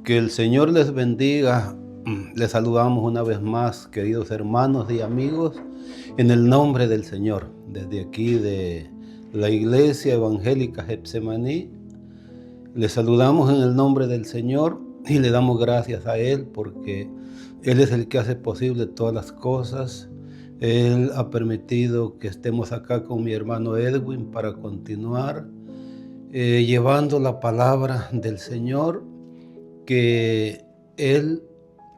Que el Señor les bendiga. Les saludamos una vez más, queridos hermanos y amigos, en el nombre del Señor. Desde aquí de la Iglesia Evangélica Getsemaní, les saludamos en el nombre del Señor y le damos gracias a Él porque Él es el que hace posible todas las cosas. Él ha permitido que estemos acá con mi hermano Edwin para continuar llevando la palabra del Señor que Él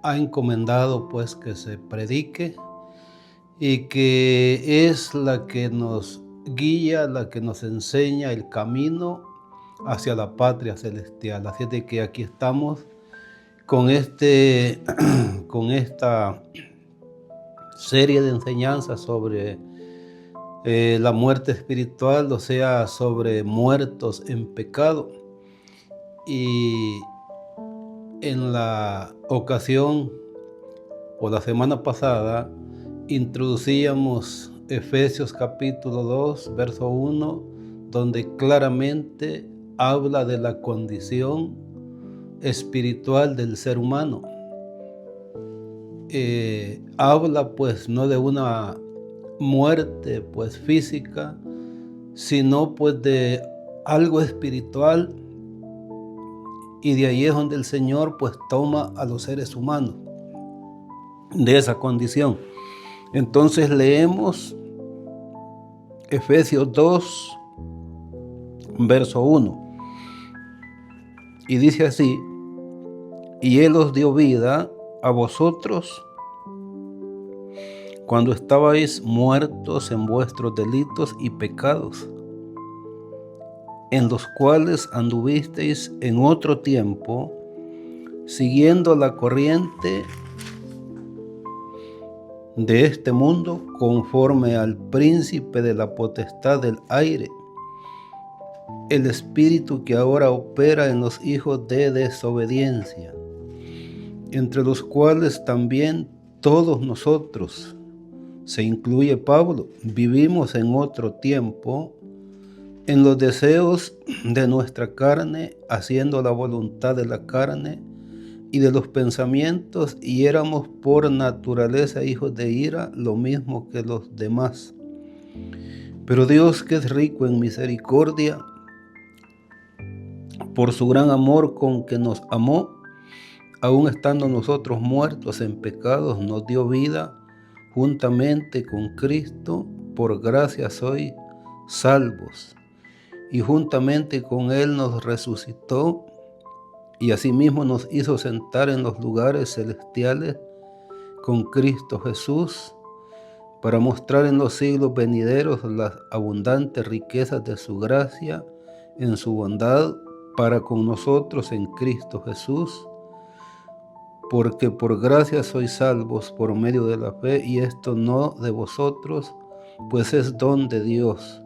ha encomendado pues que se predique y que es la que nos guía, la que nos enseña el camino hacia la patria celestial. Así de que aquí estamos con con esta serie de enseñanzas sobre la muerte espiritual, o sea, sobre muertos en pecado. Y en la ocasión o la semana pasada introducíamos Efesios capítulo 2, verso 1, donde claramente habla de la condición espiritual del ser humano. Habla pues no de una muerte pues física, sino pues de algo espiritual, y de ahí es donde el Señor pues toma a los seres humanos de esa condición. Entonces leemos Efesios 2, verso 1, y dice así: y Él os dio vida a vosotros cuando estabais muertos en vuestros delitos y pecados, en los cuales anduvisteis en otro tiempo, siguiendo la corriente de este mundo, conforme al príncipe de la potestad del aire, el espíritu que ahora opera en los hijos de desobediencia, entre los cuales también todos nosotros, se incluye Pablo, vivimos en otro tiempo en los deseos de nuestra carne, haciendo la voluntad de la carne y de los pensamientos, y éramos por naturaleza hijos de ira, lo mismo que los demás. Pero Dios, que es rico en misericordia, por su gran amor con que nos amó, aun estando nosotros muertos en pecados, nos dio vida juntamente con Cristo. Por gracia sois salvos, y juntamente con Él nos resucitó, y asimismo nos hizo sentar en los lugares celestiales con Cristo Jesús, para mostrar en los siglos venideros las abundantes riquezas de su gracia en su bondad para con nosotros en Cristo Jesús. Porque por gracia sois salvos por medio de la fe, y esto no de vosotros, pues es don de Dios,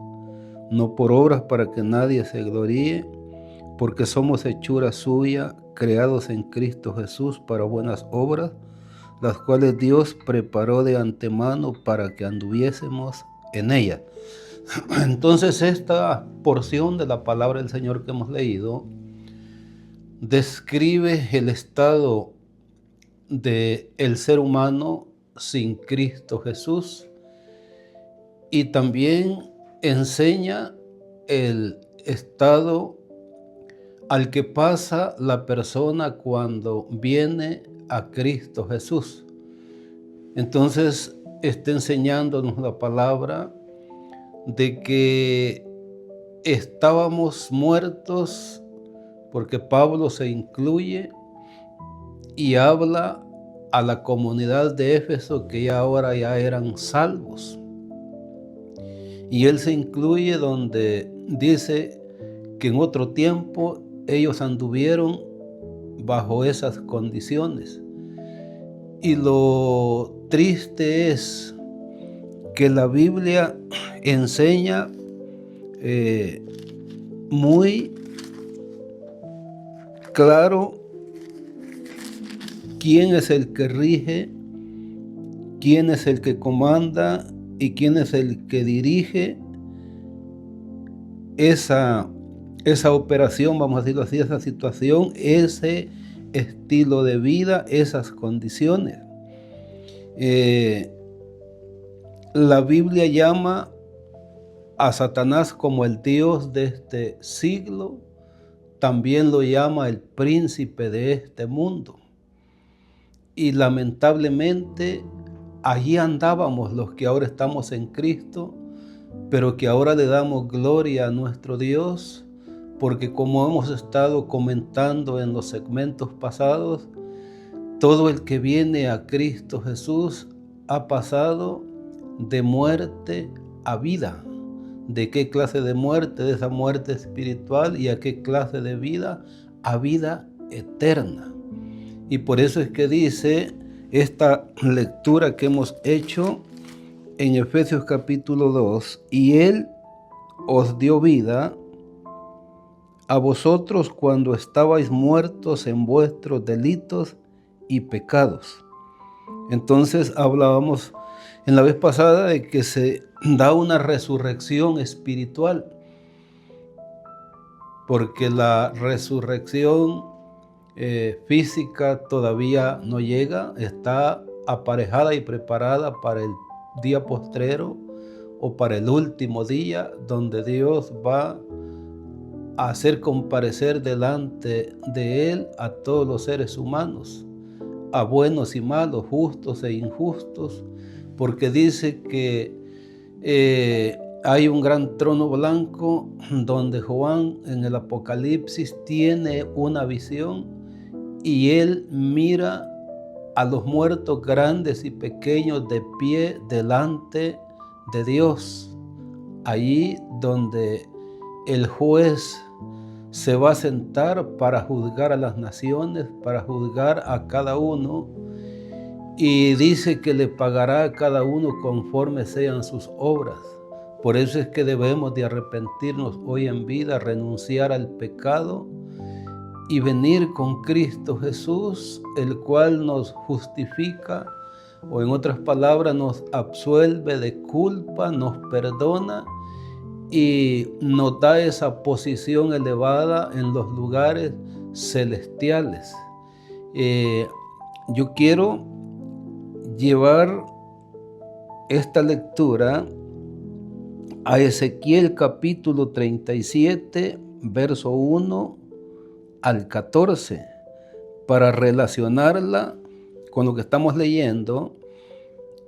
no por obras para que nadie se gloríe, porque somos hechura suya, creados en Cristo Jesús para buenas obras, las cuales Dios preparó de antemano para que anduviésemos en ellas. Entonces, esta porción de la palabra del Señor que hemos leído describe el estado del ser humano sin Cristo Jesús, y también enseña el estado al que pasa la persona cuando viene a Cristo Jesús. Entonces está enseñándonos la palabra de que estábamos muertos, porque Pablo se incluye y habla a la comunidad de Éfeso, que ya ahora ya eran salvos. Y él se incluye donde dice que en otro tiempo ellos anduvieron bajo esas condiciones. Y lo triste es que la Biblia enseña muy claro quién es el que rige, quién es el que comanda y quién es el que dirige esa operación, vamos a decirlo así, esa situación, ese estilo de vida, esas condiciones. La Biblia llama a Satanás como el Dios de este siglo, también lo llama el príncipe de este mundo. Y lamentablemente allí andábamos los que ahora estamos en Cristo, pero que ahora le damos gloria a nuestro Dios, porque como hemos estado comentando en los segmentos pasados, todo el que viene a Cristo Jesús ha pasado de muerte a vida. ¿De qué clase de muerte? De esa muerte espiritual. ¿Y a qué clase de vida? A vida eterna. Y por eso es que dice esta lectura que hemos hecho en Efesios capítulo 2, y Él os dio vida a vosotros cuando estabais muertos en vuestros delitos y pecados. Entonces hablábamos en la vez pasada de que se da una resurrección espiritual, porque la resurrección física todavía no llega, está aparejada y preparada para el día postrero o para el último día, donde Dios va a hacer comparecer delante de Él a todos los seres humanos, a buenos y malos, justos e injustos, porque dice que hay un gran trono blanco donde Juan en el Apocalipsis tiene una visión y él mira a los muertos grandes y pequeños de pie delante de Dios, allí donde el juez se va a sentar para juzgar a las naciones, para juzgar a cada uno, y dice que le pagará a cada uno conforme sean sus obras. Por eso es que debemos de arrepentirnos hoy en vida, renunciar al pecado y venir con Cristo Jesús, el cual nos justifica, o en otras palabras, nos absuelve de culpa, nos perdona y nos da esa posición elevada en los lugares celestiales. Yo quiero llevar esta lectura a Ezequiel capítulo 37, verso 1 al 14, para relacionarla con lo que estamos leyendo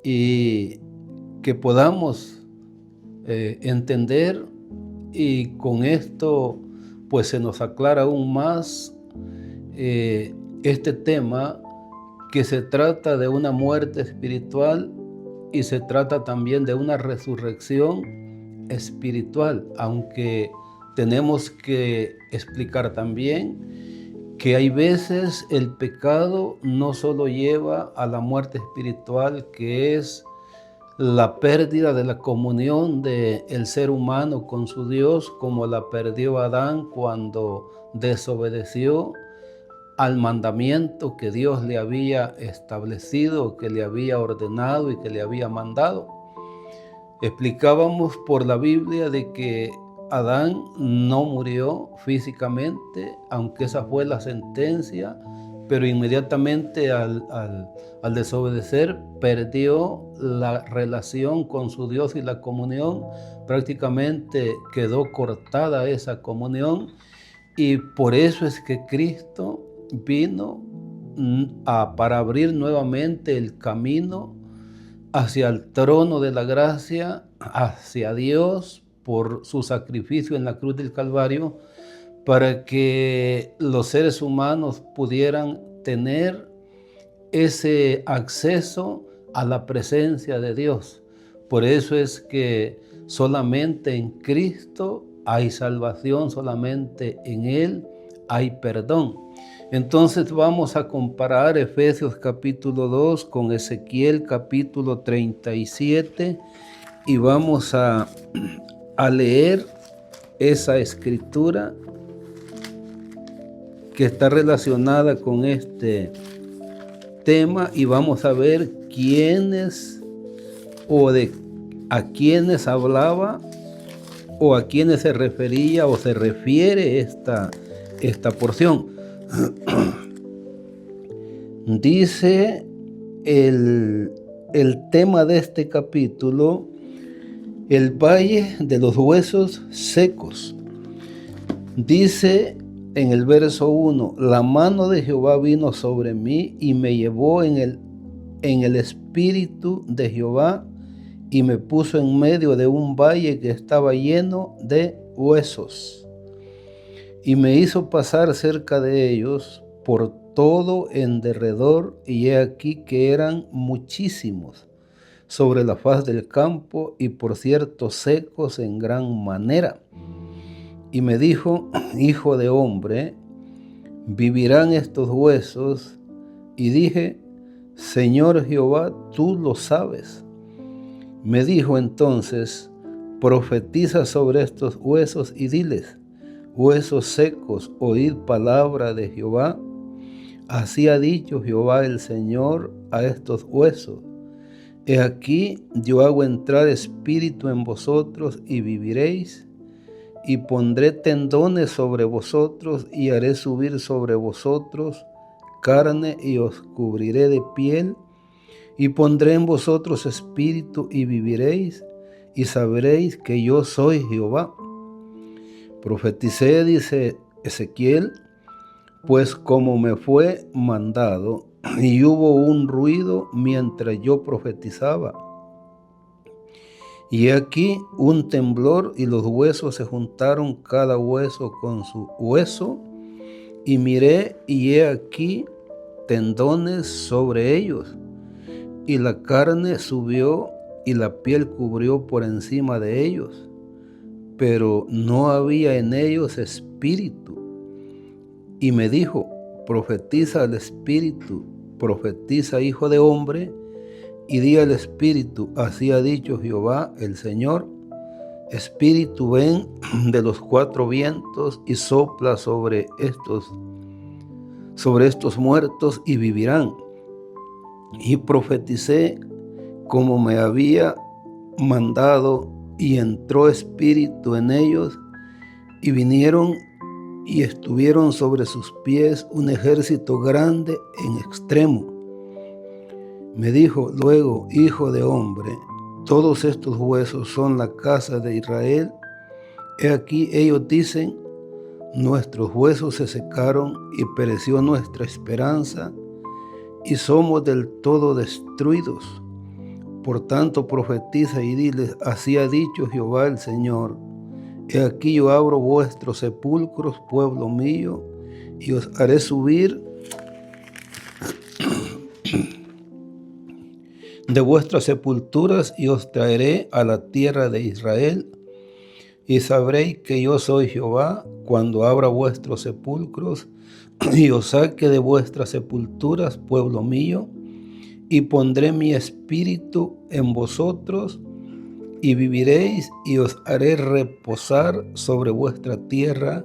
y que podamos entender, y con esto pues se nos aclara aún más este tema, que se trata de una muerte espiritual y se trata también de una resurrección espiritual, aunque tenemos que explicar también que hay veces el pecado no solo lleva a la muerte espiritual, que es la pérdida de la comunión del ser humano con su Dios, como la perdió Adán cuando desobedeció al mandamiento que Dios le había establecido, que le había ordenado y que le había mandado. Explicábamos por la Biblia de que Adán no murió físicamente, aunque esa fue la sentencia, pero inmediatamente al desobedecer perdió la relación con su Dios y la comunión, prácticamente quedó cortada esa comunión, y por eso es que Cristo vino para abrir nuevamente el camino hacia el trono de la gracia, hacia Dios, por su sacrificio en la cruz del Calvario, para que los seres humanos pudieran tener ese acceso a la presencia de Dios. Por eso es que solamente en Cristo hay salvación, solamente en Él hay perdón. Entonces vamos a comparar Efesios capítulo 2 con Ezequiel capítulo 37 y vamos a leer esa escritura que está relacionada con este tema, y vamos a ver quiénes o a quiénes hablaba o a quiénes se refería o se refiere esta porción. Dice el tema de este capítulo, el valle de los huesos secos. Dice en el verso 1, la mano de Jehová vino sobre mí y me llevó en el espíritu de Jehová y me puso en medio de un valle que estaba lleno de huesos. Y me hizo pasar cerca de ellos por todo en derredor, y he aquí que eran muchísimos sobre la faz del campo, y por cierto secos en gran manera. Y me dijo, hijo de hombre, ¿vivirán estos huesos? Y dije, Señor Jehová, tú lo sabes. Me dijo entonces, profetiza sobre estos huesos y diles, huesos secos, oíd palabra de Jehová. Así ha dicho Jehová el Señor a estos huesos. He aquí, yo hago entrar espíritu en vosotros y viviréis, y pondré tendones sobre vosotros y haré subir sobre vosotros carne y os cubriré de piel, y pondré en vosotros espíritu y viviréis, y sabréis que yo soy Jehová. Profeticé, dice Ezequiel, pues como me fue mandado, y hubo un ruido mientras yo profetizaba. Y aquí un temblor, y los huesos se juntaron cada hueso con su hueso, y miré, y he aquí tendones sobre ellos, y la carne subió, y la piel cubrió por encima de ellos, pero no había en ellos espíritu. Y me dijo, profetiza al espíritu, profetiza, hijo de hombre, y di al espíritu, así ha dicho Jehová el Señor, espíritu, ven de los cuatro vientos y sopla sobre estos muertos y vivirán. Y profeticé como me había mandado, y entró espíritu en ellos, y vinieron y estuvieron sobre sus pies un ejército grande en extremo. Me dijo luego, hijo de hombre, todos estos huesos son la casa de Israel. He aquí ellos dicen, nuestros huesos se secaron y pereció nuestra esperanza, y somos del todo destruidos. Por tanto profetiza y diles, así ha dicho Jehová el Señor, he aquí yo abro vuestros sepulcros, pueblo mío, y os haré subir de vuestras sepulturas, y os traeré a la tierra de Israel, y sabréis que yo soy Jehová, cuando abra vuestros sepulcros, y os saque de vuestras sepulturas, pueblo mío, y pondré mi espíritu en vosotros, y viviréis, y os haré reposar sobre vuestra tierra,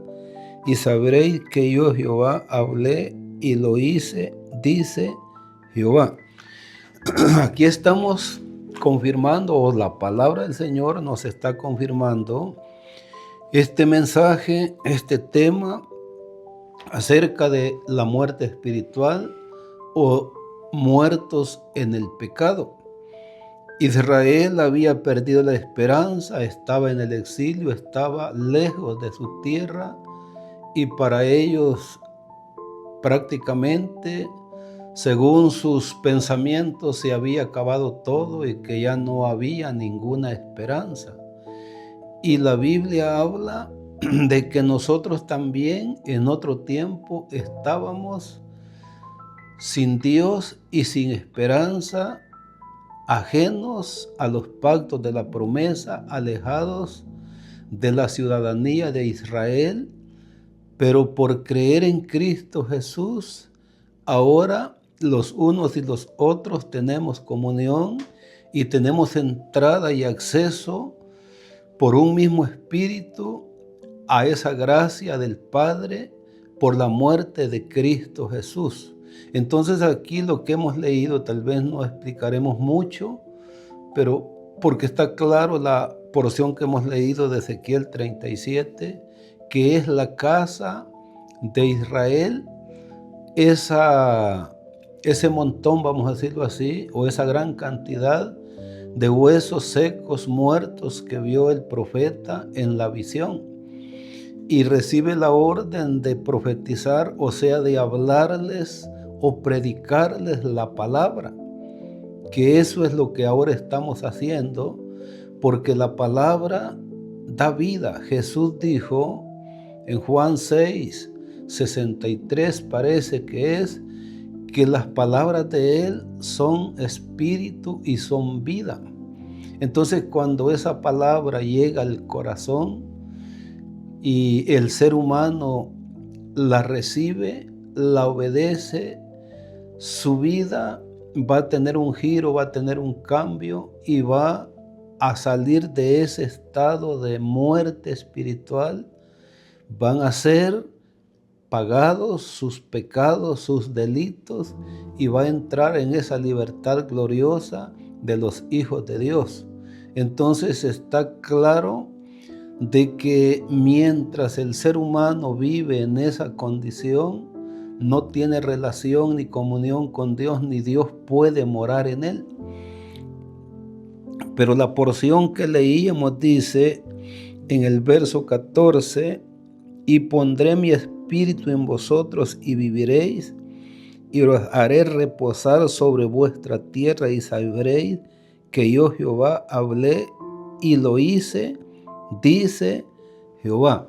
y sabréis que yo Jehová hablé y lo hice, dice Jehová. Aquí estamos confirmando, o la palabra del Señor nos está confirmando este mensaje, este tema acerca de la muerte espiritual o muertos en el pecado. Israel había perdido la esperanza, estaba en el exilio, estaba lejos de su tierra, y para ellos prácticamente, según sus pensamientos, se había acabado todo y que ya no había ninguna esperanza. Y la Biblia habla de que nosotros también en otro tiempo estábamos sin Dios y sin esperanza, ajenos a los pactos de la promesa, alejados de la ciudadanía de Israel, pero por creer en Cristo Jesús, ahora los unos y los otros tenemos comunión y tenemos entrada y acceso por un mismo espíritu a esa gracia del Padre por la muerte de Cristo Jesús. Entonces aquí lo que hemos leído tal vez no explicaremos mucho, pero porque está claro la porción que hemos leído de Ezequiel 37, que es la casa de Israel, esa ese montón, vamos a decirlo así, o esa gran cantidad de huesos secos, muertos que vio el profeta en la visión. Y recibe la orden de profetizar, o sea, de hablarles o predicarles la palabra, que eso es lo que ahora estamos haciendo, porque la palabra da vida. Jesús dijo en Juan 6, 63 parece que es, que las palabras de Él son espíritu y son vida. Entonces, cuando esa palabra llega al corazón y el ser humano la recibe, la obedece, su vida va a tener un giro, va a tener un cambio y va a salir de ese estado de muerte espiritual. Van a ser pagados sus pecados, sus delitos, y va a entrar en esa libertad gloriosa de los hijos de Dios. Entonces está claro de que mientras el ser humano vive en esa condición, no tiene relación ni comunión con Dios, ni Dios puede morar en él. Pero la porción que leíamos dice en el verso 14, y pondré mi espíritu en vosotros y viviréis, y os haré reposar sobre vuestra tierra y sabréis que yo Jehová hablé y lo hice, dice Jehová.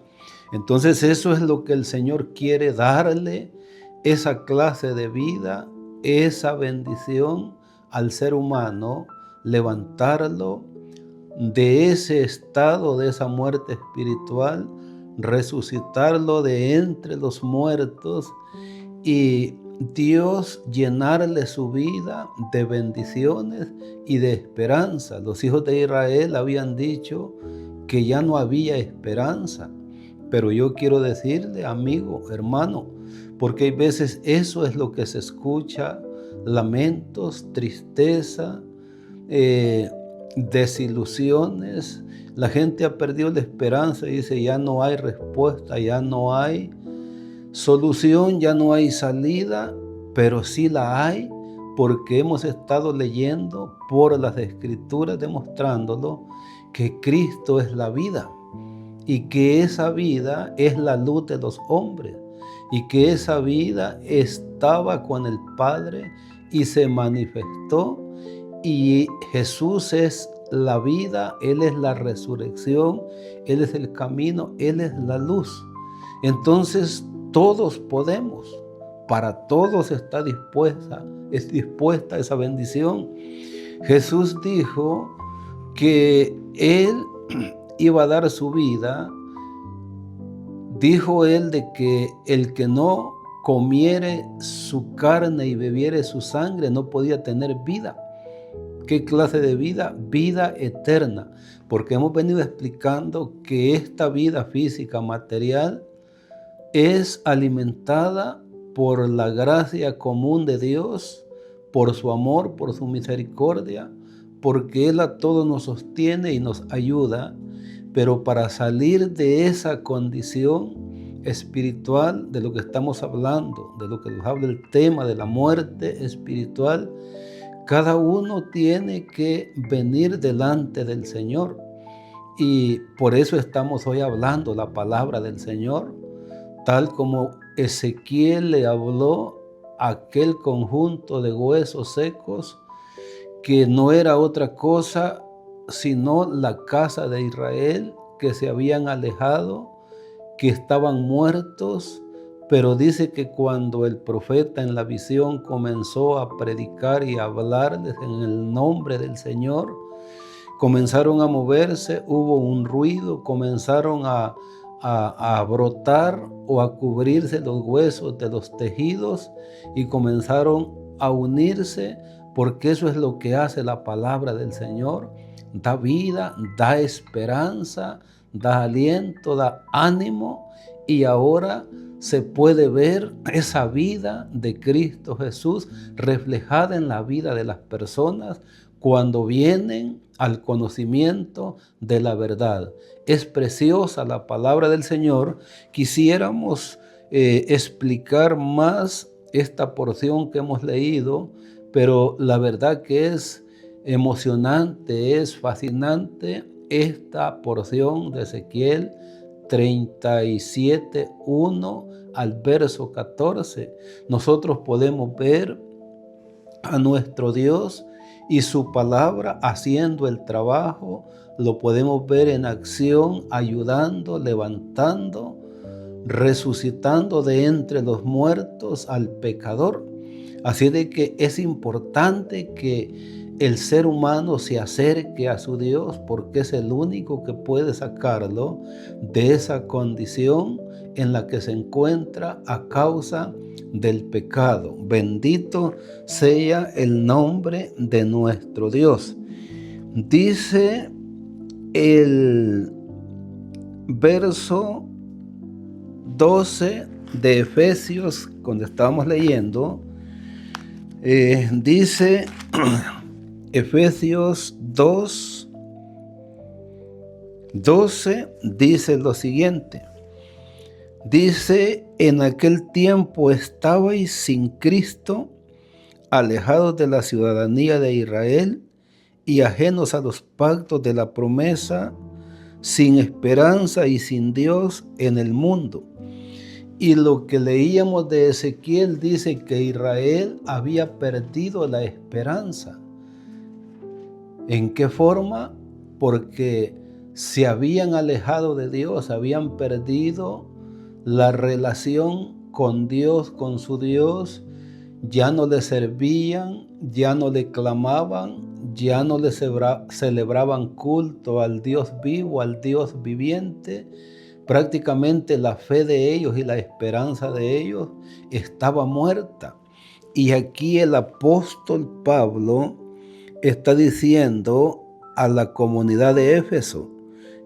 Entonces eso es lo que el Señor quiere darle, esa clase de vida, esa bendición al ser humano, levantarlo de ese estado, de esa muerte espiritual, resucitarlo de entre los muertos y Dios llenarle su vida de bendiciones y de esperanza. Los hijos de Israel habían dicho que ya no había esperanza, pero yo quiero decirle, amigo, hermano, porque hay veces eso es lo que se escucha, lamentos, tristeza, desilusiones. La gente ha perdido la esperanza y dice, ya no hay respuesta, ya no hay solución, ya no hay salida, pero sí la hay, porque hemos estado leyendo por las Escrituras demostrándolo que Cristo es la vida y que esa vida es la luz de los hombres y que esa vida estaba con el Padre y se manifestó, y Jesús es la vida, Él es la resurrección, Él es el camino, Él es la luz. Entonces todos podemos, para todos está dispuesta esa bendición. Jesús dijo que Él iba a dar su vida. Dijo Él de que el que no comiere su carne y bebiere su sangre no podía tener vida. ¿Qué clase de vida? Vida eterna. Porque hemos venido explicando que esta vida física, material, es alimentada por la gracia común de Dios, por su amor, por su misericordia, porque Él a todos nos sostiene y nos ayuda. Pero para salir de esa condición espiritual de lo que estamos hablando, de lo que nos habla el tema de la muerte espiritual, cada uno tiene que venir delante del Señor. Y por eso estamos hoy hablando la palabra del Señor, tal como Ezequiel le habló a aquel conjunto de huesos secos, que no era otra cosa sino la casa de Israel, que se habían alejado, que estaban muertos. Pero dice que cuando el profeta en la visión comenzó a predicar y a hablarles en el nombre del Señor, comenzaron a moverse, hubo un ruido, comenzaron a brotar o a cubrirse los huesos de los tejidos y comenzaron a unirse, porque eso es lo que hace la palabra del Señor. Da vida, da esperanza, da aliento, da ánimo, y ahora se puede ver esa vida de Cristo Jesús reflejada en la vida de las personas cuando vienen al conocimiento de la verdad. Es preciosa la palabra del Señor. Quisiéramos explicar más esta porción que hemos leído, pero la verdad que es emocionante, es fascinante esta porción de Ezequiel 37, 1 al verso 14. Nosotros podemos ver a nuestro Dios y su palabra haciendo el trabajo. Lo podemos ver en acción, ayudando, levantando, resucitando de entre los muertos al pecador. Así de que es importante que el ser humano se acerque a su Dios, porque es el único que puede sacarlo de esa condición en la que se encuentra a causa del pecado. Bendito sea el nombre de nuestro Dios. Dice el verso 12 de Efesios, cuando estábamos leyendo, dice Efesios 2:12, dice lo siguiente. Dice: en aquel tiempo estabais sin Cristo, alejados de la ciudadanía de Israel y ajenos a los pactos de la promesa, sin esperanza y sin Dios en el mundo. Y lo que leíamos de Ezequiel dice que Israel había perdido la esperanza. ¿En qué forma? Porque se habían alejado de Dios, habían perdido la relación con Dios, con su Dios. Ya no le servían, ya no le clamaban, ya no le celebraban culto al Dios vivo, al Dios viviente. Prácticamente la fe de ellos y la esperanza de ellos estaba muerta. Y aquí el apóstol Pablo está diciendo a la comunidad de Éfeso,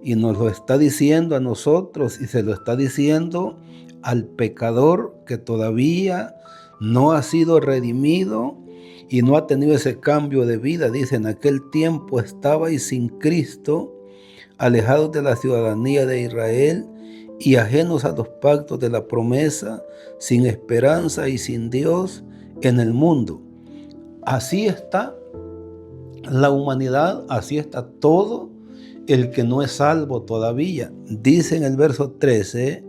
y nos lo está diciendo a nosotros, y se lo está diciendo al pecador que todavía no ha sido redimido y no ha tenido ese cambio de vida. Dice: en aquel tiempo estabais sin Cristo, alejados de la ciudadanía de Israel y ajenos a los pactos de la promesa, sin esperanza y sin Dios en el mundo. Así está la humanidad, así está todo el que no es salvo todavía. Dice en el verso 13,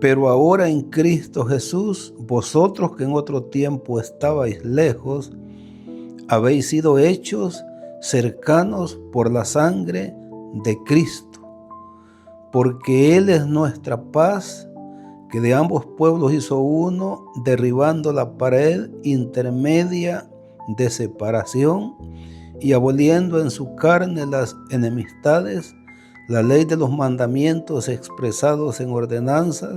pero ahora en Cristo Jesús, vosotros que en otro tiempo estabais lejos, habéis sido hechos cercanos por la sangre de Cristo, porque Él es nuestra paz, que de ambos pueblos hizo uno, derribando la pared intermedia de separación y aboliendo en su carne las enemistades, la ley de los mandamientos expresados en ordenanzas,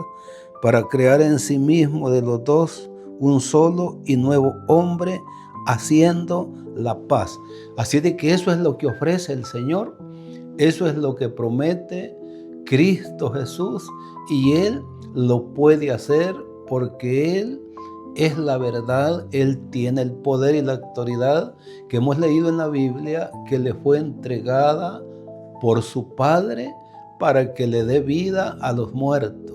para crear en sí mismo de los dos un solo y nuevo hombre, haciendo la paz. Así de que eso es lo que ofrece el Señor, eso es lo que promete Cristo Jesús, y Él lo puede hacer porque Él es la verdad. Él tiene el poder y la autoridad que hemos leído en la Biblia, que le fue entregada por su Padre para que le dé vida a los muertos.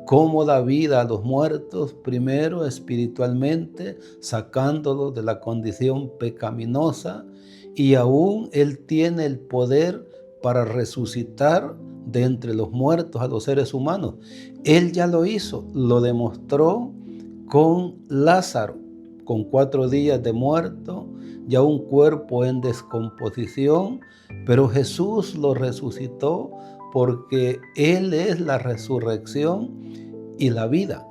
¿Cómo da vida a los muertos? Primero, espiritualmente, sacándolos de la condición pecaminosa, y aún Él tiene el poder para resucitar de entre los muertos a los seres humanos. Él ya lo hizo, lo demostró con Lázaro, con 4 días de muerto, ya un cuerpo en descomposición, pero Jesús lo resucitó porque Él es la resurrección y la vida.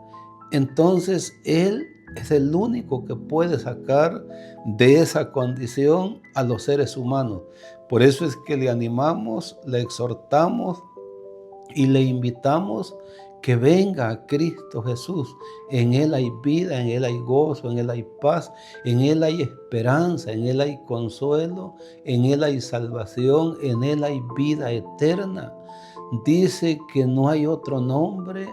Entonces Él es el único que puede sacar de esa condición a los seres humanos. Por eso es que le animamos, le exhortamos y le invitamos que venga a Cristo Jesús. En Él hay vida, en Él hay gozo, en Él hay paz, en Él hay esperanza, en Él hay consuelo, en Él hay salvación, en Él hay vida eterna. Dice que no hay otro nombre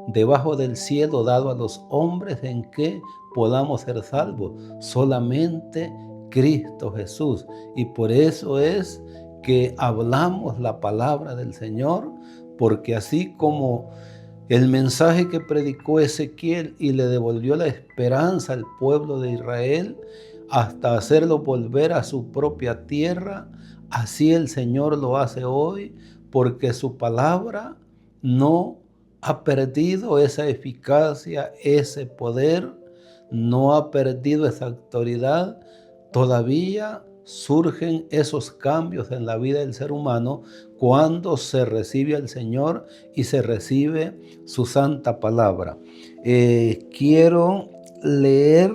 debajo del cielo dado a los hombres en que podamos ser salvos, solamente Cristo Jesús. Y por eso es que hablamos la palabra del Señor, porque así como El mensaje que predicó Ezequiel y le devolvió la esperanza al pueblo de Israel hasta hacerlo volver a su propia tierra, así el Señor lo hace hoy, porque su palabra no ha perdido esa eficacia, ese poder, no ha perdido esa autoridad. Todavía surgen esos cambios en la vida del ser humano cuando se recibe al Señor y se recibe su santa palabra. Quiero leer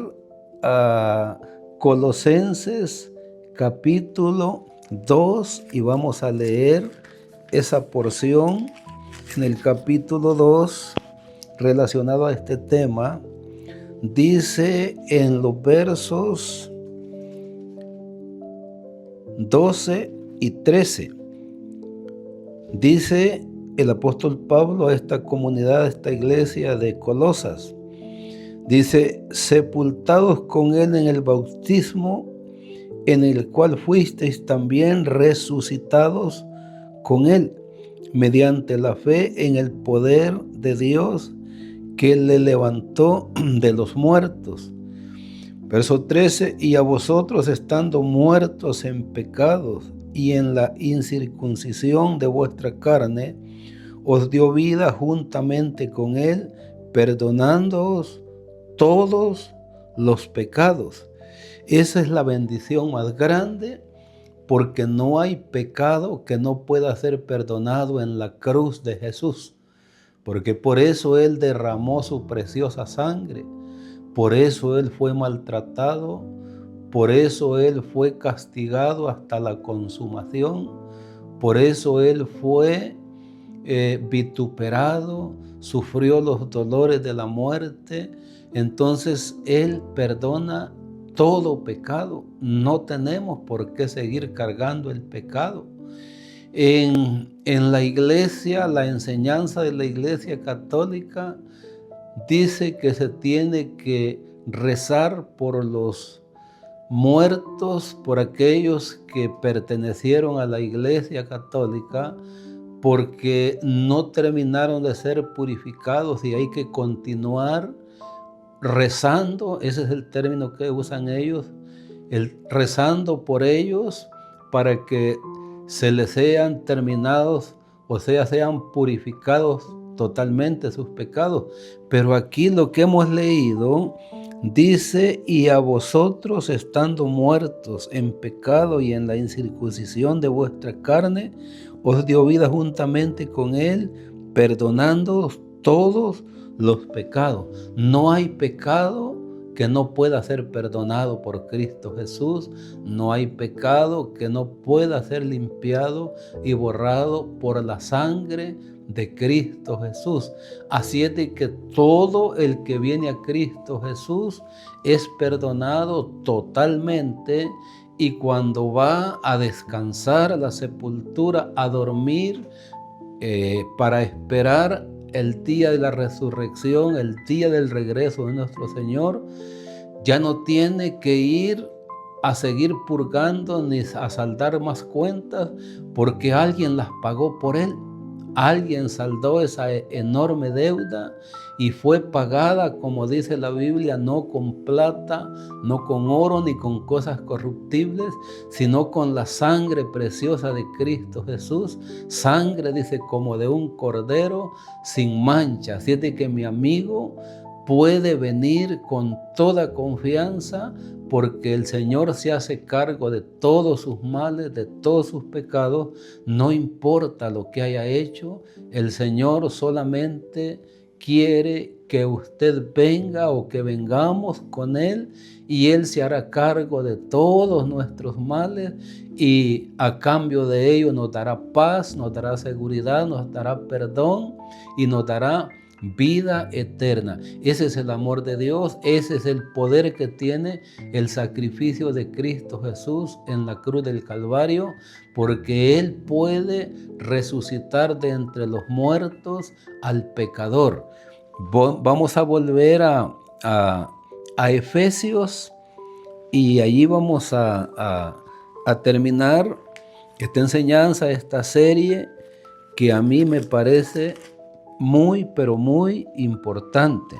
a Colosenses capítulo 2 y vamos a leer esa porción en el capítulo 2 relacionado a este tema. Dice en los versos 12 y 13, dice el apóstol Pablo a esta comunidad, a esta iglesia de Colosas, dice: sepultados con él en el bautismo, en el cual fuisteis también resucitados con él, mediante la fe en el poder de Dios que le levantó de los muertos. Verso 13, y a vosotros estando muertos en pecados y en la incircuncisión de vuestra carne, os dio vida juntamente con él, perdonándoos todos los pecados. Esa es la bendición más grande, porque no hay pecado que no pueda ser perdonado en la cruz de Jesús, porque por eso Él derramó su preciosa sangre, por eso Él fue maltratado, por eso Él fue castigado hasta la consumación, por eso Él fue vituperado, sufrió los dolores de la muerte. Entonces Él perdona todo pecado. No tenemos por qué seguir cargando el pecado. En la iglesia, la enseñanza de la iglesia católica dice que se tiene que rezar por los muertos, por aquellos que pertenecieron a la iglesia católica, porque no terminaron de ser purificados y hay que continuar rezando. Ese es el término que usan ellos, rezando por ellos para que se les sean terminados, o sea, sean purificados totalmente sus pecados. Pero aquí lo que hemos leído dice: y a vosotros estando muertos en pecado y en la incircuncisión de vuestra carne, os dio vida juntamente con él, perdonándoos todos los pecados. No hay pecado que no pueda ser perdonado por Cristo Jesús. No hay pecado que no pueda ser limpiado y borrado por la sangre de Cristo Jesús. Así es de que todo el que viene a Cristo Jesús es perdonado totalmente, y cuando va a descansar a la sepultura, a dormir, para esperar el día de la resurrección, el día del regreso de nuestro Señor, ya no tiene que ir a seguir purgando ni a saldar más cuentas, porque alguien las pagó por él. Alguien saldó esa enorme deuda y fue pagada, como dice la Biblia, no con plata, no con oro ni con cosas corruptibles, sino con la sangre preciosa de Cristo Jesús. Sangre, dice, como de un cordero sin mancha. Así es de que mi amigo puede venir con toda confianza, porque el Señor se hace cargo de todos sus males, de todos sus pecados. No importa lo que haya hecho, el Señor solamente quiere que usted venga o que vengamos con Él, y Él se hará cargo de todos nuestros males, y a cambio de ello nos dará paz, nos dará seguridad, nos dará perdón y nos dará vida eterna. Ese es el amor de Dios, ese es el poder que tiene el sacrificio de Cristo Jesús en la cruz del Calvario, porque Él puede resucitar de entre los muertos al pecador. Vamos a volver a Efesios, y allí vamos a terminar esta enseñanza, esta serie, que a mí me parece muy, pero muy importante.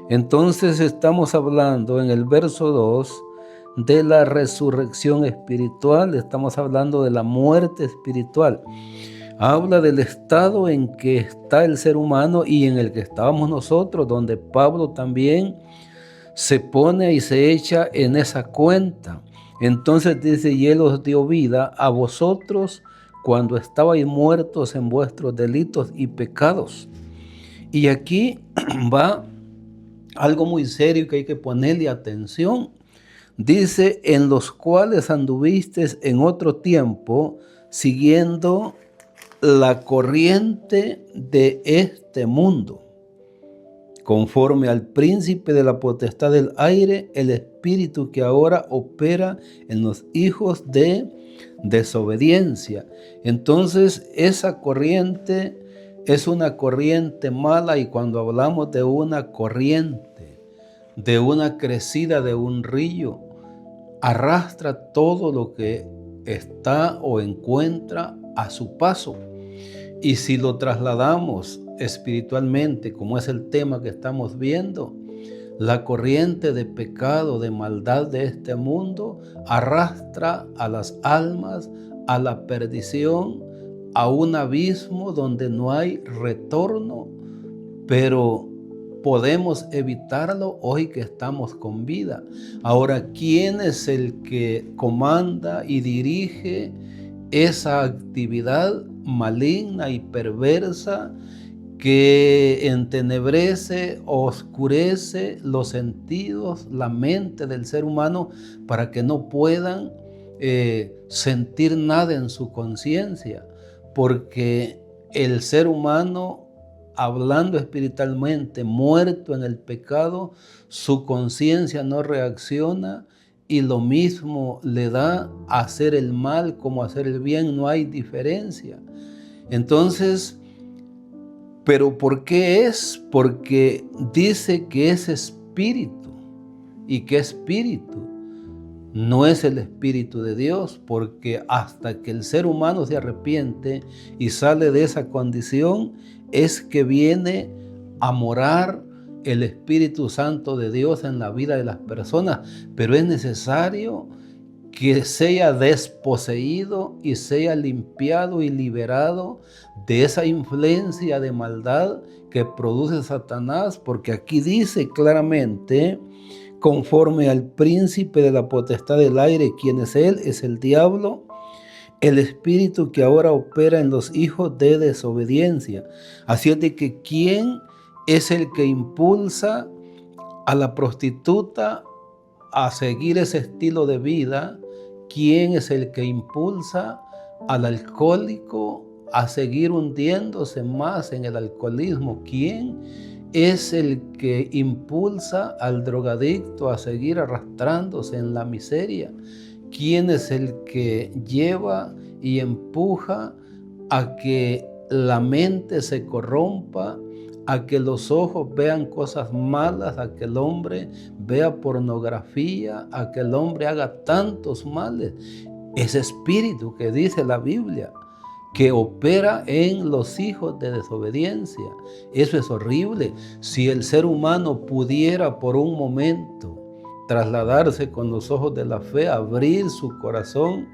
Entonces estamos hablando en el verso 2 de la resurrección espiritual, estamos hablando de la muerte espiritual. Habla del estado en que está el ser humano y en el que estábamos nosotros, donde Pablo también se pone y se echa en esa cuenta. Entonces dice, y Él os dio vida a vosotros cuando estabais muertos en vuestros delitos y pecados. Y aquí va algo muy serio que hay que ponerle atención. Dice, en los cuales anduvisteis en otro tiempo, siguiendo la corriente de este mundo, conforme al príncipe de la potestad del aire, el espíritu que ahora opera en los hijos de desobediencia. Entonces, esa corriente es una corriente mala, y cuando hablamos de una corriente, de una crecida de un río, arrastra todo lo que está o encuentra a su paso. Y si lo trasladamos espiritualmente, como es el tema que estamos viendo, la corriente de pecado, de maldad de este mundo arrastra a las almas a la perdición, a un abismo donde no hay retorno, pero podemos evitarlo hoy que estamos con vida. Ahora, ¿quién es el que comanda y dirige esa actividad maligna y perversa que entenebrece, oscurece los sentidos, la mente del ser humano, para que no puedan sentir nada en su conciencia? Porque el ser humano, hablando espiritualmente, muerto en el pecado, su conciencia no reacciona, y lo mismo le da hacer el mal como hacer el bien, no hay diferencia. Entonces, ¿pero por qué es? Porque dice que es espíritu, y que espíritu no es el Espíritu de Dios, porque hasta que el ser humano se arrepiente y sale de esa condición, es que viene a morar el Espíritu Santo de Dios en la vida de las personas. Pero es necesario que sea desposeído y sea limpiado y liberado de esa influencia de maldad que produce Satanás, porque aquí dice claramente, conforme al príncipe de la potestad del aire, ¿quién es él? Es el diablo, el espíritu que ahora opera en los hijos de desobediencia. Así es de que ¿quién es el que impulsa a la prostituta a seguir ese estilo de vida? ¿Quién es el que impulsa al alcohólico a seguir hundiéndose más en el alcoholismo? ¿Quién es el que impulsa al drogadicto a seguir arrastrándose en la miseria? ¿Quién es el que lleva y empuja a que la mente se corrompa, a que los ojos vean cosas malas, a que el hombre vea pornografía, a que el hombre haga tantos males? Ese espíritu que dice la Biblia, que opera en los hijos de desobediencia. Eso es horrible. Si el ser humano pudiera por un momento trasladarse con los ojos de la fe, abrir su corazón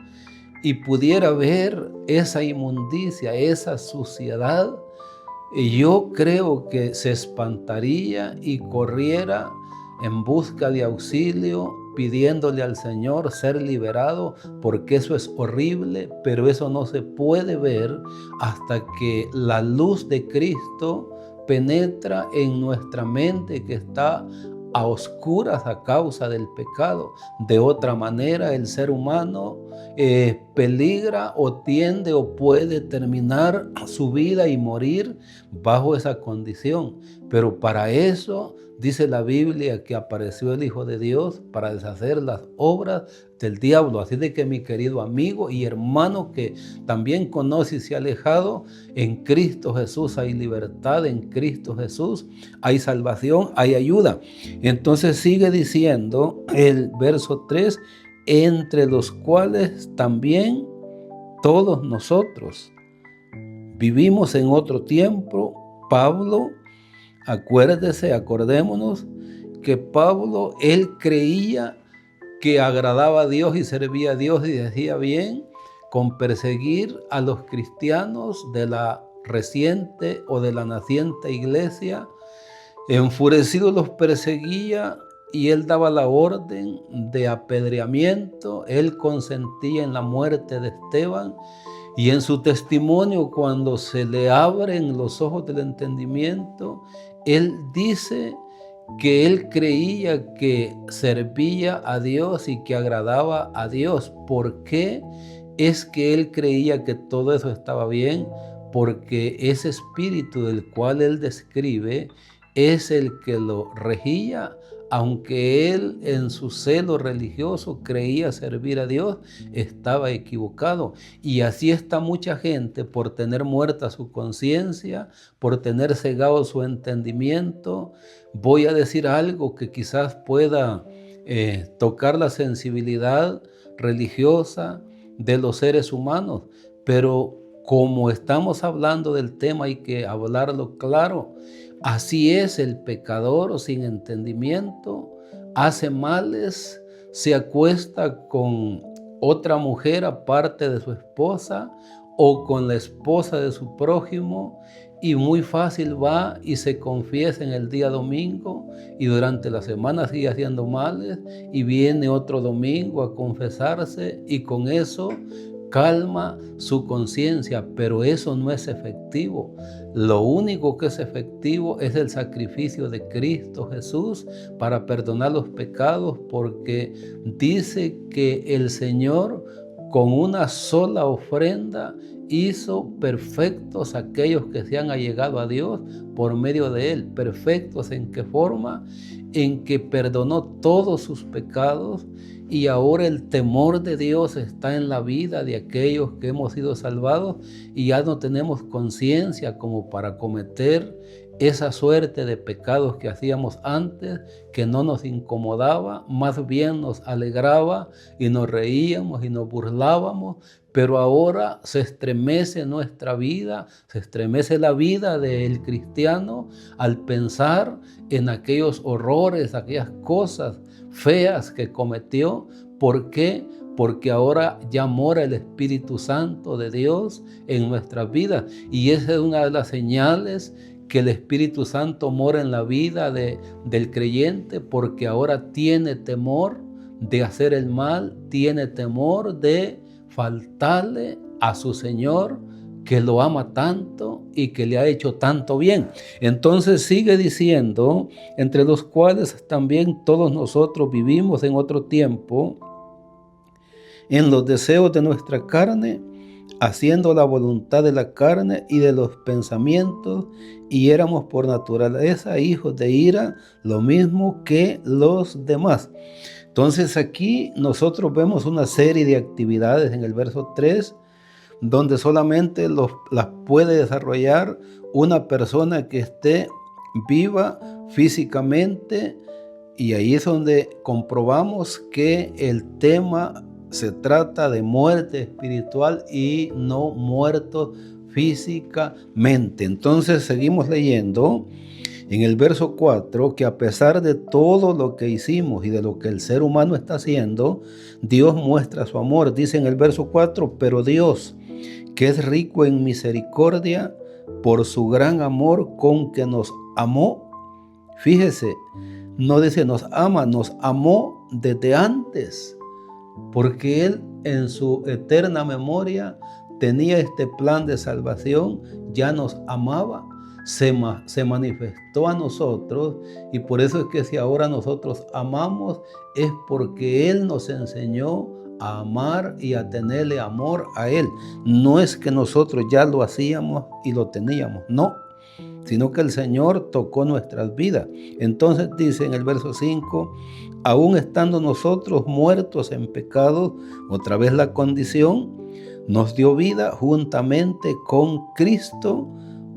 y pudiera ver esa inmundicia, esa suciedad, yo creo que se espantaría y corriera en busca de auxilio, pidiéndole al Señor ser liberado, porque eso es horrible, pero eso no se puede ver hasta que la luz de Cristo penetra en nuestra mente, que está a oscuras a causa del pecado. De otra manera, el ser humano peligra o tiende o puede terminar su vida y morir bajo esa condición. Pero para eso dice la Biblia que apareció el Hijo de Dios para deshacer las obras del diablo. Así de que, mi querido amigo y hermano que también conoce y se ha alejado, en Cristo Jesús hay libertad, en Cristo Jesús hay salvación, hay ayuda. Entonces sigue diciendo el verso 3, entre los cuales también todos nosotros vivimos en otro tiempo Pablo, acordémonos que Pablo, él creía que agradaba a Dios y servía a Dios y decía bien con perseguir a los cristianos de la reciente o de la naciente iglesia. Enfurecido los perseguía y él daba la orden de apedreamiento. Él consentía en la muerte de Esteban. Y en su testimonio, cuando se le abren los ojos del entendimiento, él dice que él creía que servía a Dios y que agradaba a Dios. ¿Por qué es que él creía que todo eso estaba bien? Porque ese espíritu del cual él describe es el que lo regía. Aunque él en su celo religioso creía servir a Dios, estaba equivocado. Y así está mucha gente por tener muerta su conciencia, por tener cegado su entendimiento. Voy a decir algo que quizás pueda tocar la sensibilidad religiosa de los seres humanos, pero como estamos hablando del tema hay que hablarlo claro. Así es el pecador sin entendimiento, hace males, se acuesta con otra mujer aparte de su esposa o con la esposa de su prójimo y muy fácil va y se confiesa en el día domingo y durante la semana sigue haciendo males y viene otro domingo a confesarse y con eso calma su conciencia, pero eso no es efectivo. Lo único que es efectivo es el sacrificio de Cristo Jesús para perdonar los pecados, porque dice que el Señor con una sola ofrenda hizo perfectos aquellos que se han allegado a Dios por medio de Él. ¿Perfectos en qué forma? En que perdonó todos sus pecados y ahora el temor de Dios está en la vida de aquellos que hemos sido salvados y ya no tenemos conciencia como para cometer esa suerte de pecados que hacíamos antes, que no nos incomodaba, más bien nos alegraba y nos reíamos y nos burlábamos, pero ahora se estremece nuestra vida, se estremece la vida del cristiano al pensar en aquellos horrores, aquellas cosas feas que cometió. ¿Por qué? Porque ahora ya mora el Espíritu Santo de Dios en nuestras vidas y esa es una de las señales que el Espíritu Santo mora en la vida del creyente, porque ahora tiene temor de hacer el mal, tiene temor de faltarle a su Señor, que lo ama tanto y que le ha hecho tanto bien. Entonces sigue diciendo, entre los cuales también todos nosotros vivimos en otro tiempo, en los deseos de nuestra carne, haciendo la voluntad de la carne y de los pensamientos, y éramos por naturaleza hijos de ira, lo mismo que los demás. Entonces aquí nosotros vemos una serie de actividades en el verso 3, donde solamente las puede desarrollar una persona que esté viva físicamente, y ahí es donde comprobamos que el tema se trata de muerte espiritual y no muertos físicamente. Entonces seguimos leyendo en el verso 4, que a pesar de todo lo que hicimos y de lo que el ser humano está haciendo, Dios muestra su amor. Dice en el verso 4, pero Dios, que es rico en misericordia, por su gran amor con que nos amó. Fíjese, no dice nos ama, nos amó desde antes, porque Él en su eterna memoria tenía este plan de salvación, ya nos amaba, se manifestó a nosotros, y por eso es que si ahora nosotros amamos es porque Él nos enseñó a amar y a tenerle amor a Él. No es que nosotros ya lo hacíamos y lo teníamos, no, sino que el Señor tocó nuestras vidas. Entonces dice en el verso 5, aún estando nosotros muertos en pecado, otra vez la condición, nos dio vida juntamente con Cristo,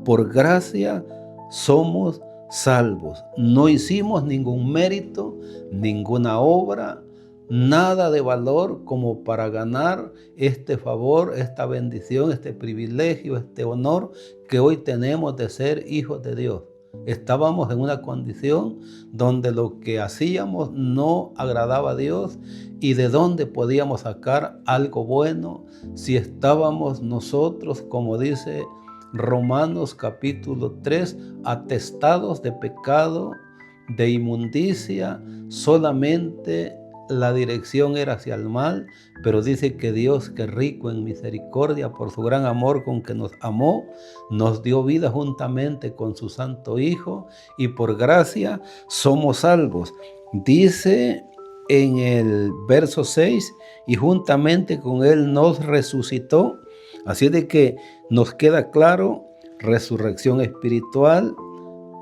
por gracia somos salvos. No hicimos ningún mérito, ninguna obra, nada de valor como para ganar este favor, esta bendición, este privilegio, este honor que hoy tenemos de ser hijos de Dios. Estábamos en una condición donde lo que hacíamos no agradaba a Dios, y de dónde podíamos sacar algo bueno si estábamos nosotros, como dice Romanos capítulo 3, atestados de pecado, de inmundicia. Solamente la dirección era hacia el mal, pero dice que Dios, que rico en misericordia, por su gran amor con que nos amó, nos dio vida juntamente con su Santo Hijo, y por gracia somos salvos. Dice en el verso 6, y juntamente con Él nos resucitó. Así de que nos queda claro: resurrección espiritual,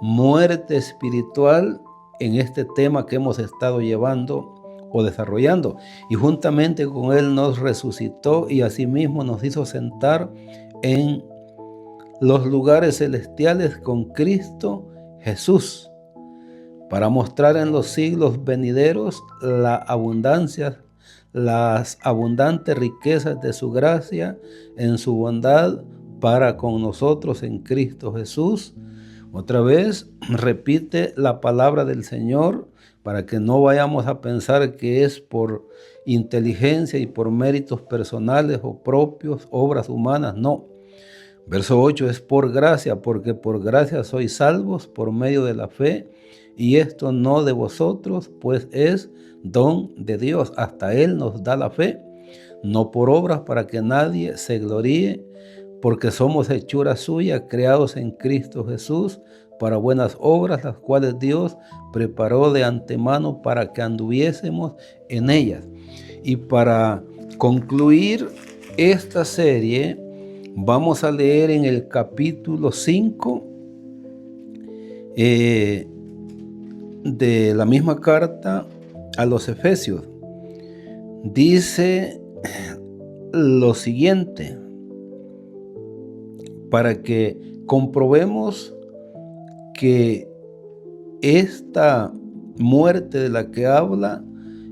muerte espiritual, en este tema que hemos estado llevando o desarrollando. Y juntamente con Él nos resucitó, y asimismo nos hizo sentar en los lugares celestiales con Cristo Jesús, para mostrar en los siglos venideros las abundantes riquezas de su gracia en su bondad para con nosotros en Cristo Jesús. Otra vez repite la palabra del Señor, para que no vayamos a pensar que es por inteligencia y por méritos personales o propios, obras humanas. No. Verso 8 es por gracia, porque por gracia sois salvos por medio de la fe, y esto no de vosotros, pues es don de Dios. Hasta Él nos da la fe, no por obras, para que nadie se gloríe, porque somos hechura suya, creados en Cristo Jesús, para buenas obras, las cuales Dios preparó de antemano para que anduviésemos en ellas. Y para concluir esta serie, vamos a leer en el capítulo 5 de la misma carta a los Efesios. Dice lo siguiente, para que comprobemos que esta muerte de la que habla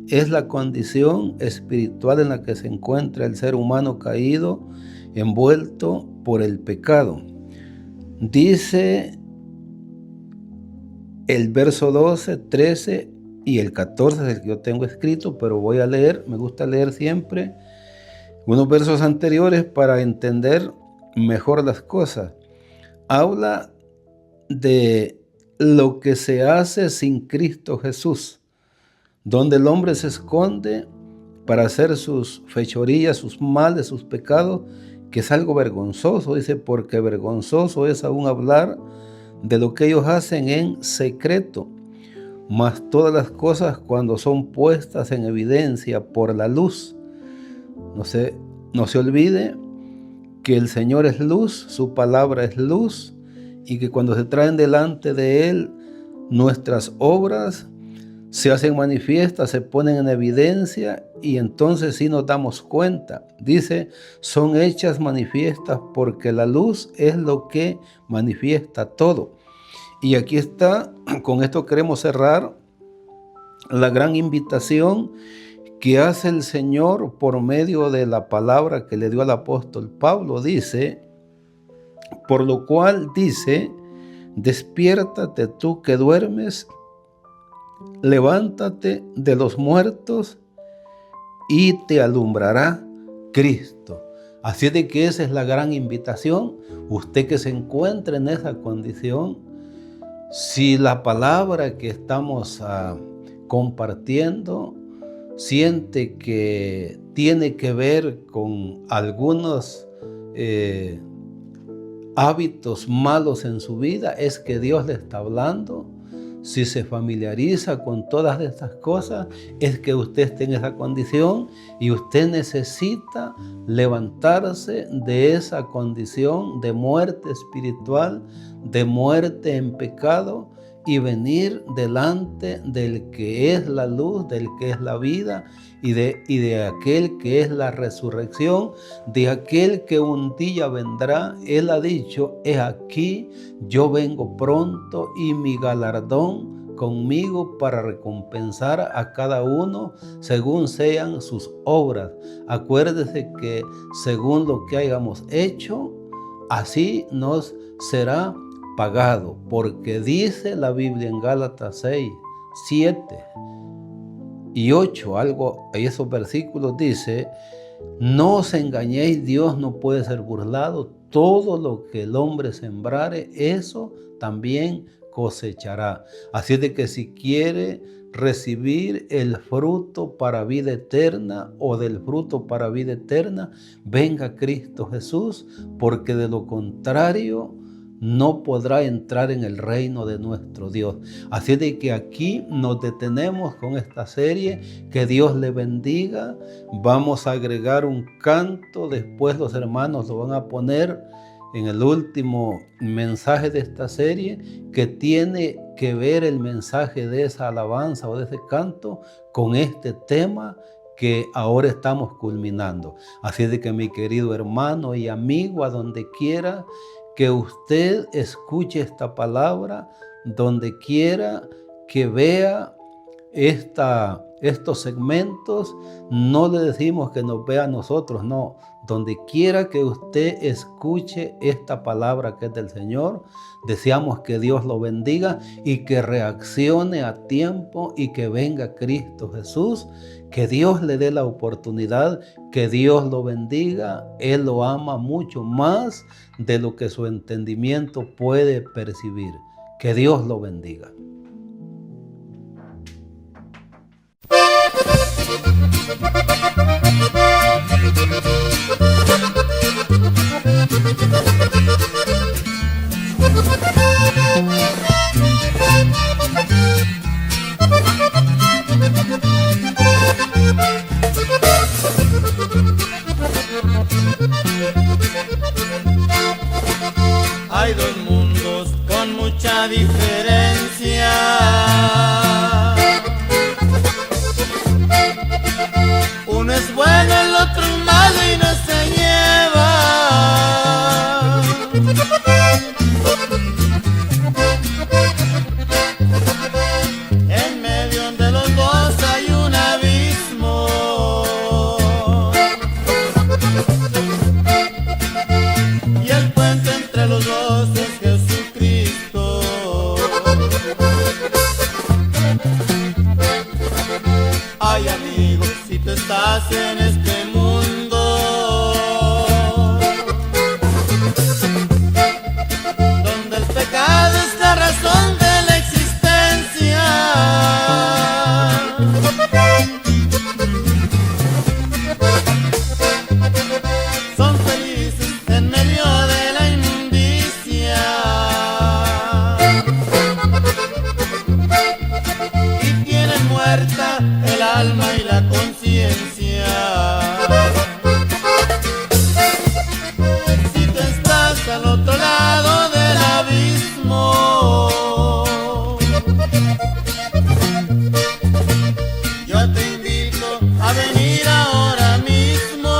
es la condición espiritual en la que se encuentra el ser humano caído, envuelto por el pecado. Dice el verso 12, 13 y el 14 es el que yo tengo escrito, pero voy a leer, me gusta leer siempre unos versos anteriores para entender mejor las cosas. Habla de lo que se hace sin Cristo Jesús, donde el hombre se esconde para hacer sus fechorías, sus males, sus pecados, que es algo vergonzoso. Dice, porque vergonzoso es aún hablar de lo que ellos hacen en secreto, mas todas las cosas cuando son puestas en evidencia por la luz. No se olvide que el Señor es luz, su palabra es luz, y que cuando se traen delante de Él nuestras obras, se hacen manifiestas, se ponen en evidencia, y entonces sí nos damos cuenta. Dice, son hechas manifiestas porque la luz es lo que manifiesta todo. Y aquí está, con esto queremos cerrar la gran invitación que hace el Señor por medio de la palabra que le dio al apóstol Pablo. Dice, por lo cual dice, despiértate tú que duermes, levántate de los muertos y te alumbrará Cristo. Así de que esa es la gran invitación. Usted que se encuentra en esa condición, si la palabra que estamos compartiendo siente que tiene que ver con algunos hábitos malos en su vida, es que Dios le está hablando. Si se familiariza con todas estas cosas, es que usted está en esa condición y usted necesita levantarse de esa condición de muerte espiritual, de muerte en pecado, y venir delante del que es la luz, del que es la vida, y de aquel que es la resurrección, de aquel que un día vendrá. Él ha dicho, he aquí, yo vengo pronto y mi galardón conmigo para recompensar a cada uno según sean sus obras. Acuérdese que según lo que hayamos hecho, así nos será pagado, porque dice la Biblia en Gálatas 6, 7 y 8, algo en esos versículos dice: no os engañéis, Dios no puede ser burlado, todo lo que el hombre sembrare, eso también cosechará. Así de que si quiere recibir el fruto para vida eterna o del fruto para vida eterna, venga a Cristo Jesús, porque de lo contrario no podrá entrar en el reino de nuestro Dios. Así de que aquí nos detenemos con esta serie. Que Dios le bendiga. Vamos a agregar un canto, después los hermanos lo van a poner en el último mensaje de esta serie, que tiene que ver el mensaje de esa alabanza o de ese canto con este tema que ahora estamos culminando. Así de que, mi querido hermano y amigo, a donde quiera que usted escuche esta palabra, donde quiera que vea estos segmentos, no le decimos que nos vea a nosotros, no. Donde quiera que usted escuche esta palabra que es del Señor, deseamos que Dios lo bendiga y que reaccione a tiempo y que venga Cristo Jesús. Que Dios le dé la oportunidad, que Dios lo bendiga. Él lo ama mucho más de lo que su entendimiento puede percibir. Que Dios lo bendiga. Hay dos mundos con mucha diferencia. Uno es bueno, el otro es malo y no se lleva. En medio de los dos hay un abismo. Y el puente entre los dos es Jesucristo. Ay, amigo, si tú estás en este mundo donde el pecado es la razón de la existencia, son felices en medio de la inmundicia y tienen muerta el alma y la conciencia. Si tú estás al otro lado del abismo, yo te invito a venir ahora mismo.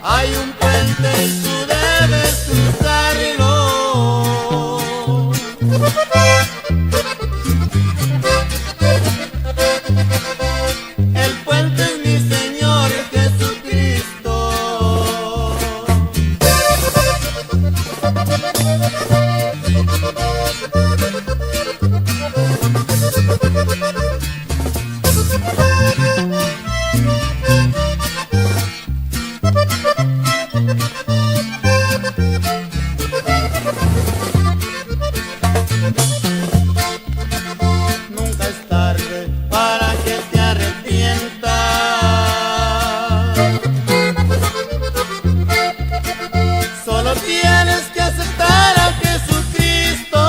Hay un puente y tú debes cruzarlo. El puente es mi Señor Jesucristo. Nunca es tarde para que te arrepientas. Solo tienes que aceptar a Jesucristo.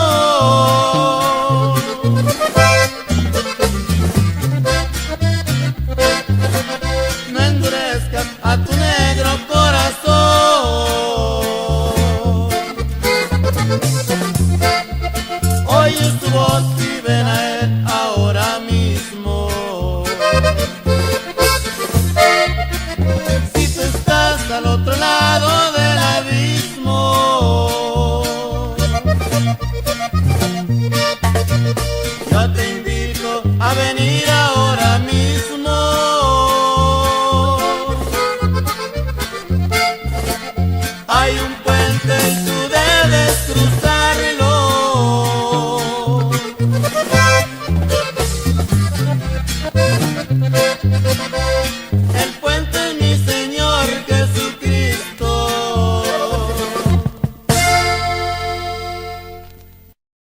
No endurezcas a tu negro corazón. Oye su voz y ven a Él.